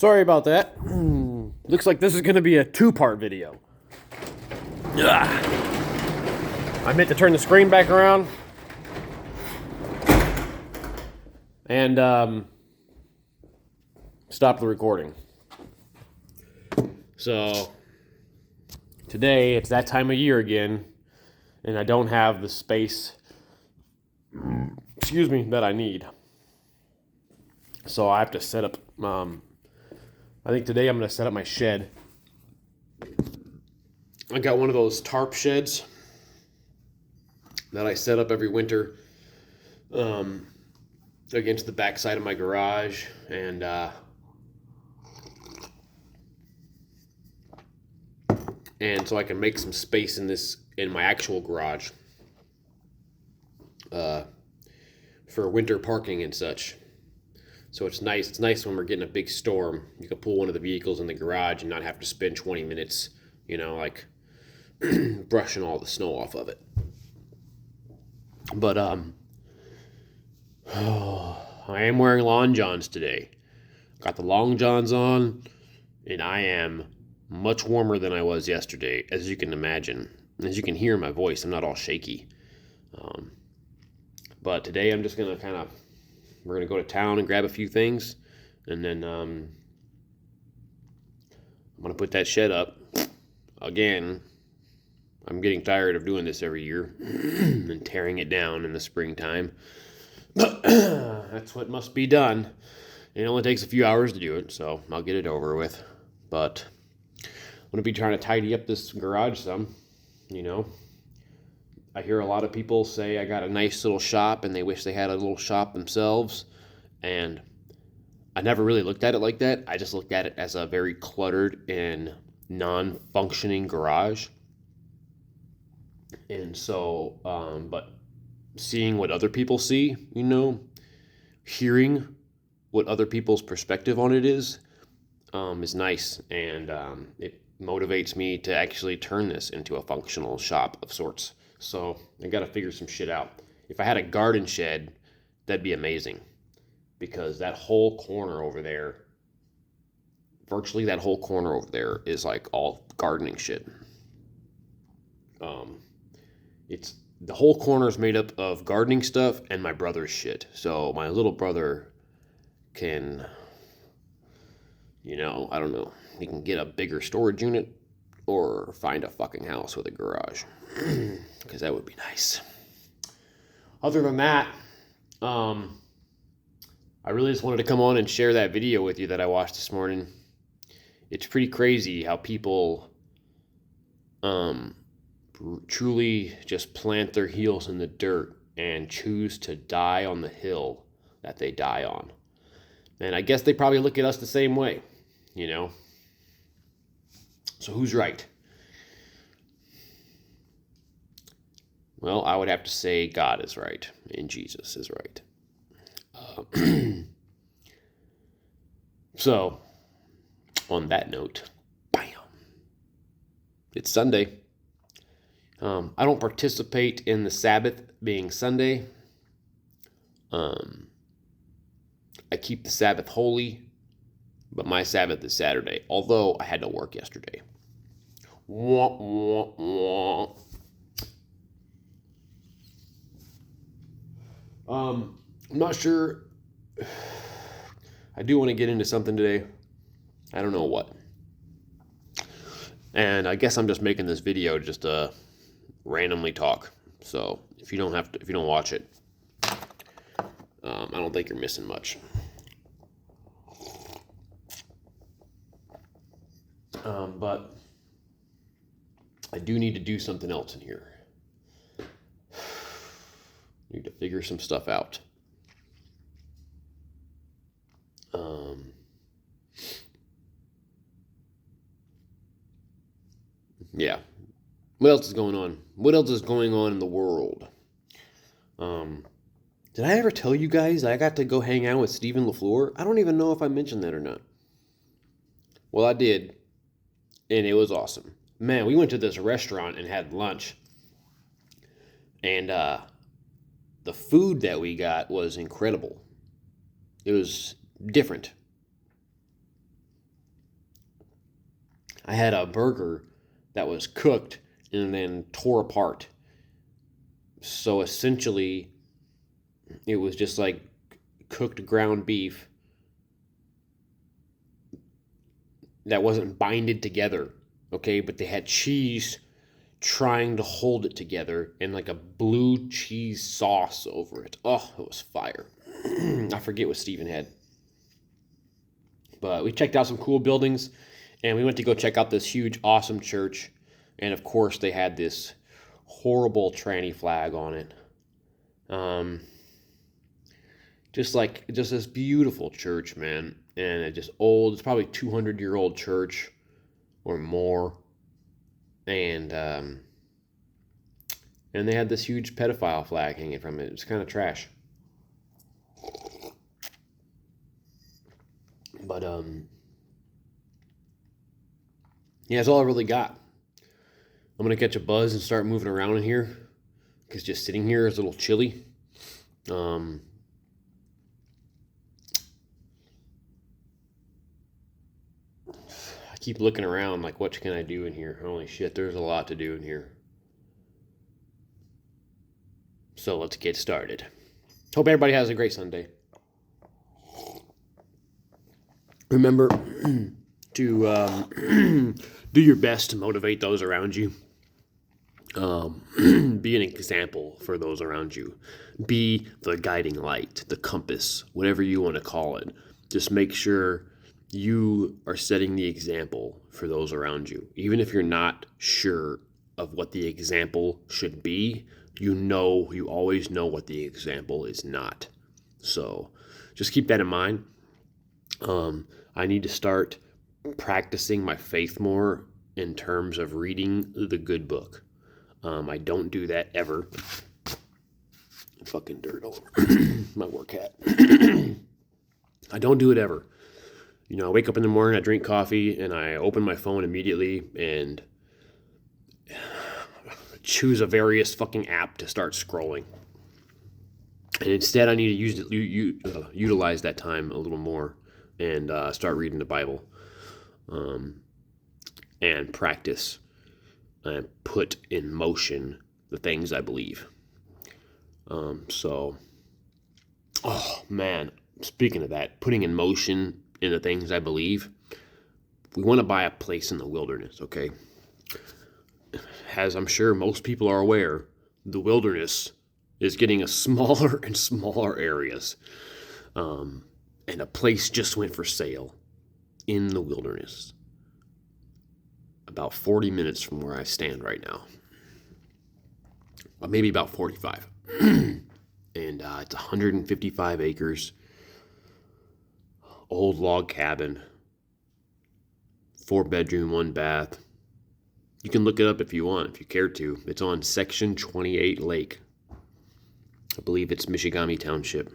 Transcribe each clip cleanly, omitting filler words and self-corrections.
Sorry about that. Looks like this is going to be a two-part video. Ugh. I meant to turn the screen back around. And stop the recording. So, today it's that time of year again, and I don't have the space, that I need. So I have to set up, I think today I'm going to set up my shed. I got one of those tarp sheds that I set up every winter against the backside of my garage, and so I can make some space in my actual garage for winter parking and such. So it's nice. It's nice when we're getting a big storm. You can pull one of the vehicles in the garage and not have to spend 20 minutes, brushing all the snow off of it. But I am wearing long johns today. Got the long johns on, and I am much warmer than I was yesterday, as you can imagine. As you can hear in my voice, I'm not all shaky. But today I'm just going to we're going to go to town and grab a few things, and then I'm going to put that shed up. Again, I'm getting tired of doing this every year and tearing it down in the springtime. That's what must be done. It only takes a few hours to do it, so I'll get it over with. But I'm going to be trying to tidy up this garage some, I hear a lot of people say I got a nice little shop and they wish they had a little shop themselves. And I never really looked at it like that. I just looked at it as a very cluttered and non-functioning garage. And so, but seeing what other people see, hearing what other people's perspective on it is nice. And it motivates me to actually turn this into a functional shop of sorts. So I got to figure some shit out. If I had a garden shed, that'd be amazing. Because that whole corner over there, virtually that whole corner over there is like all gardening shit. It's the whole corner is made up of gardening stuff and my brother's shit. So my little brother can, I don't know, he can get a bigger storage unit or find a fucking house with a garage. Because that would be nice. Other than that, I really just wanted to come on and share that video with you that I watched this morning. It's pretty crazy how people truly just plant their heels in the dirt and choose to die on the hill that they die on. And I guess they probably look at us the same way, So who's right? Well, I would have to say God is right and Jesus is right. So, on that note, bam, it's Sunday. I don't participate in the Sabbath being Sunday. I keep the Sabbath holy, but my Sabbath is Saturday, although I had to work yesterday. Wah, wah, wah. I'm not sure. I do want to get into something today. I don't know what. And I guess I'm just making this video just to randomly talk. So if you don't watch it, I don't think you're missing much. But I do need to do something else in here. Need to figure some stuff out. Yeah. What else is going on? What else is going on in the world? Did I ever tell you guys I got to go hang out with Stephen LaFleur? I don't even know if I mentioned that or not. Well, I did, and it was awesome. Man, we went to this restaurant and had lunch, and the food that we got was incredible. It was different. I had a burger that was cooked and then tore apart. So essentially, it was just like cooked ground beef that wasn't binded together. Okay, but they had cheese trying to hold it together and like a blue cheese sauce over it. Oh, it was fire. I forget what Steven had. But we checked out some cool buildings and we went to go check out this huge, awesome church. And of course, they had this horrible tranny flag on it. Um, just this beautiful church, man. And it just old, it's probably 200-year-old church or more. And and they had this huge pedophile flag hanging from it. It's kind of trash. But yeah, that's all I really got. I'm gonna catch a buzz and start moving around in here because just sitting here is a little chilly. Um, I keep looking around like, what can I do in here? Holy shit, there's a lot to do in here. So let's get started. Hope everybody has a great Sunday. Remember to do your best to motivate those around you. Be an example for those around you. Be the guiding light, the compass, whatever you want to call it. Just make sure you are setting the example for those around you. Even if you're not sure of what the example should be, you always know what the example is not. So just keep that in mind. I need to start practicing my faith more in terms of reading the good book. I don't do that ever. Fucking dirt all over my work hat. I don't do it ever. You know, I wake up in the morning, I drink coffee, and I open my phone immediately and choose a various fucking app to start scrolling. And instead, I need to utilize that time a little more and start reading the Bible and practice and put in motion the things I believe. Oh man, speaking of that, putting in motion in the things I believe, we want to buy a place in the wilderness, okay? As I'm sure most people are aware, the wilderness is getting a smaller and smaller areas. And a place just went for sale in the wilderness, about 40 minutes from where I stand right now. Or maybe about 45. And it's 155 acres, old log cabin, 4-bedroom, 1-bath. You can look it up if you want, if you care to. It's on Section 28 Lake. I believe it's Michigami Township.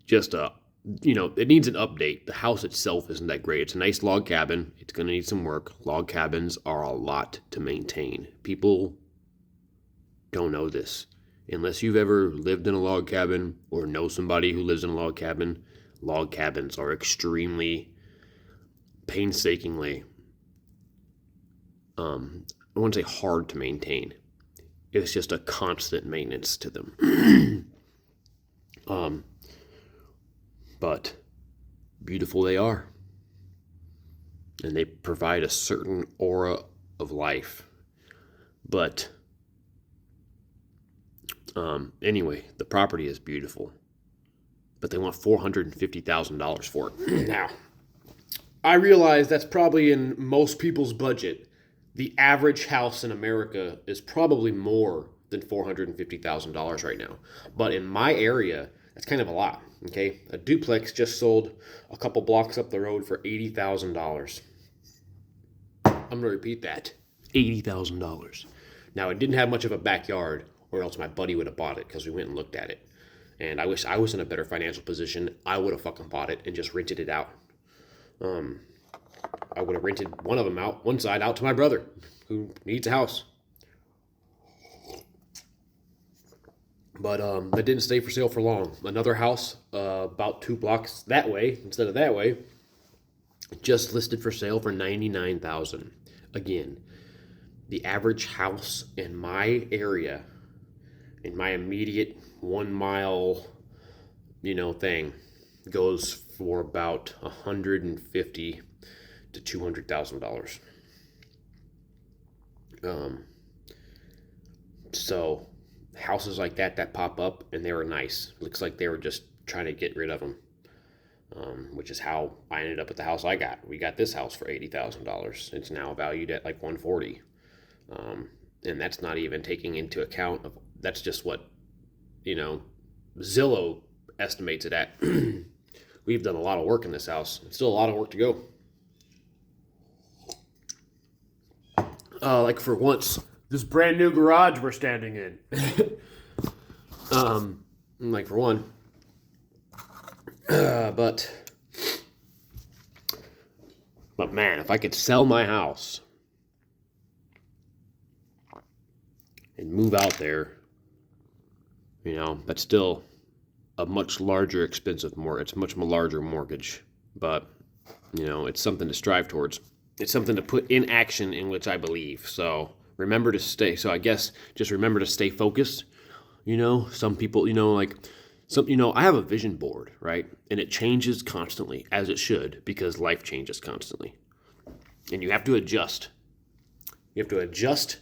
It needs an update. The house itself isn't that great. It's a nice log cabin. It's going to need some work. Log cabins are a lot to maintain. People don't know this. Unless you've ever lived in a log cabin or know somebody who lives in a log cabins are extremely painstakingly, I wouldn't say hard to maintain. It's just a constant maintenance to them. But beautiful they are. And they provide a certain aura of life. But anyway, the property is beautiful. But they want $450,000 for it. Now, I realize that's probably in most people's budget. The average house in America is probably more than $450,000 right now. But in my area, that's kind of a lot. Okay, a duplex just sold a couple blocks up the road for $80,000. I'm going to repeat that. $80,000. Now, it didn't have much of a backyard, or else my buddy would have bought it because we went and looked at it. And I wish I was in a better financial position. I would have fucking bought it and just rented it out. I would have rented one side out to my brother who needs a house. But that didn't stay for sale for long. Another house about 2 blocks that way, instead of that way, just listed for sale for $99,000. Again, the average house in my area, in my immediate 1 mile, thing, goes for about $150,000 to $200,000. So houses like that pop up, and they were nice. Looks like they were just trying to get rid of them, which is how I ended up at the house I got. We got this house for $80,000. It's now valued at like $140,000, and that's not even taking into account of that's just what Zillow estimates it at. We've done a lot of work in this house. Still a lot of work to go. Like for once, this brand new garage we're standing in. Like for one. But man, if I could sell my house and move out there, that's still a much larger expensive it's much larger mortgage, but it's something to strive towards. It's something to put in action in which I believe. So remember to stay. So I guess just remember to stay focused. Some people, I have a vision board, right? And it changes constantly, as it should, because life changes constantly. And you have to adjust. You have to adjust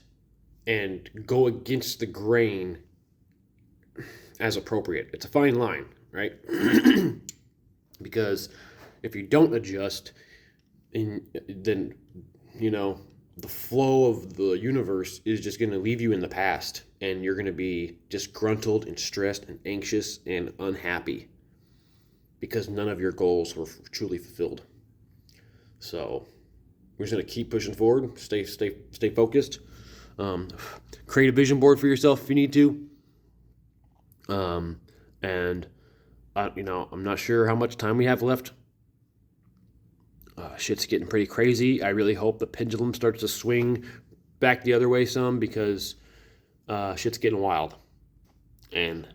and go against the grain as appropriate. It's a fine line, right? Because if you don't adjust, then the flow of the universe is just going to leave you in the past, and you're going to be disgruntled and stressed and anxious and unhappy because none of your goals were truly fulfilled. So we're just going to keep pushing forward, stay focused, create a vision board for yourself if you need to. And I'm not sure how much time we have left. Shit's getting pretty crazy. I really hope the pendulum starts to swing back the other way some, because shit's getting wild. And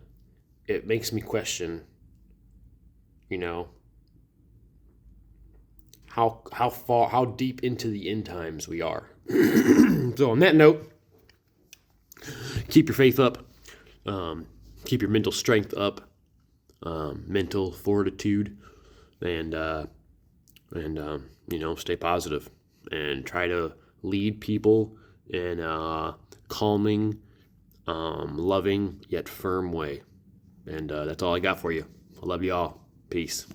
it makes me question, how deep into the end times we are. So on that note, keep your faith up. Keep your mental strength up, mental fortitude, and stay positive, and try to lead people in a calming, loving, yet firm way. And that's all I got for you. I love you all. Peace.